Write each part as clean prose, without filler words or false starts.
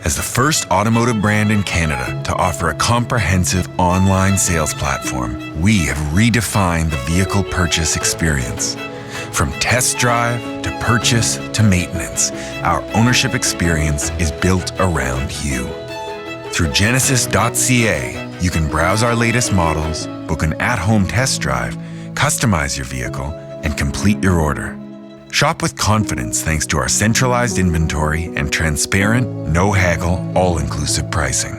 As the first automotive brand in Canada to offer a comprehensive online sales platform, we have redefined the vehicle purchase experience. From test drive to purchase to maintenance, our ownership experience is built around you. Through Genesis.ca, you can browse our latest models, book an at-home test drive, customize your vehicle, and complete your order. Shop with confidence thanks to our centralized inventory and transparent, no-haggle, all-inclusive pricing.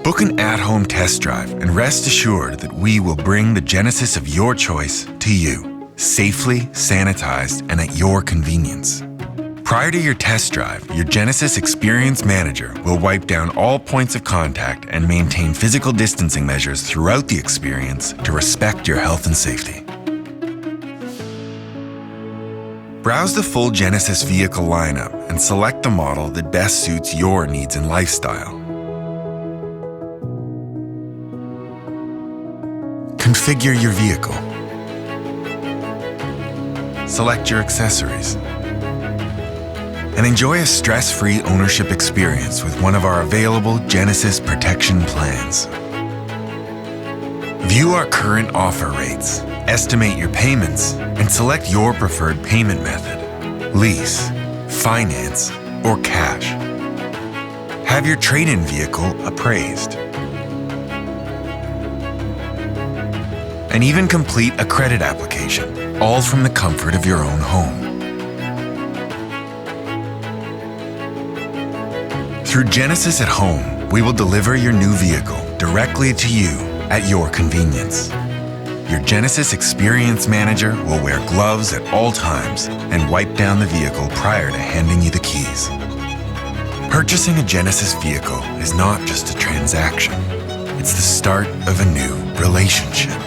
Book an at-home test drive and rest assured that we will bring the Genesis of your choice to you, safely, sanitized, and at your convenience. Prior to your test drive, your Genesis Experience Manager will wipe down all points of contact and maintain physical distancing measures throughout the experience to respect your health and safety. Browse the full Genesis vehicle lineup and select the model that best suits your needs and lifestyle. Configure your vehicle. Select your accessories. And enjoy a stress-free ownership experience with one of our available Genesis Protection Plans. View our current offer rates, estimate your payments, and select your preferred payment method: lease, finance, or cash. Have your trade-in vehicle appraised. And even complete a credit application, all from the comfort of your own home. Through Genesis at Home, we will deliver your new vehicle directly to you at your convenience. Your Genesis Experience Manager will wear gloves at all times and wipe down the vehicle prior to handing you the keys. Purchasing a Genesis vehicle is not just a transaction. It's the start of a new relationship.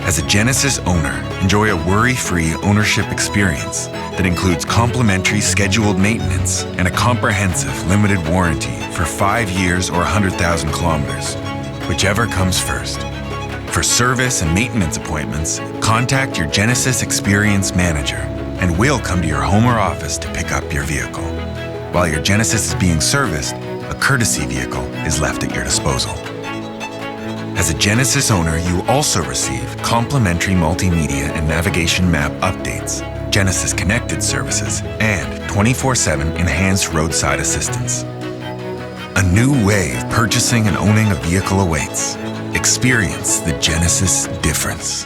As a Genesis owner, enjoy a worry-free ownership experience that includes complimentary scheduled maintenance and a comprehensive limited warranty for 5 years or 100,000 kilometers, whichever comes first. For service and maintenance appointments, contact your Genesis Experience Manager, and we'll come to your home or office to pick up your vehicle. While your Genesis is being serviced, a courtesy vehicle is left at your disposal. As a Genesis owner, you also receive complimentary multimedia and navigation map updates, Genesis Connected services, and 24/7 enhanced roadside assistance. A new way of purchasing and owning a vehicle awaits. Experience the Genesis difference.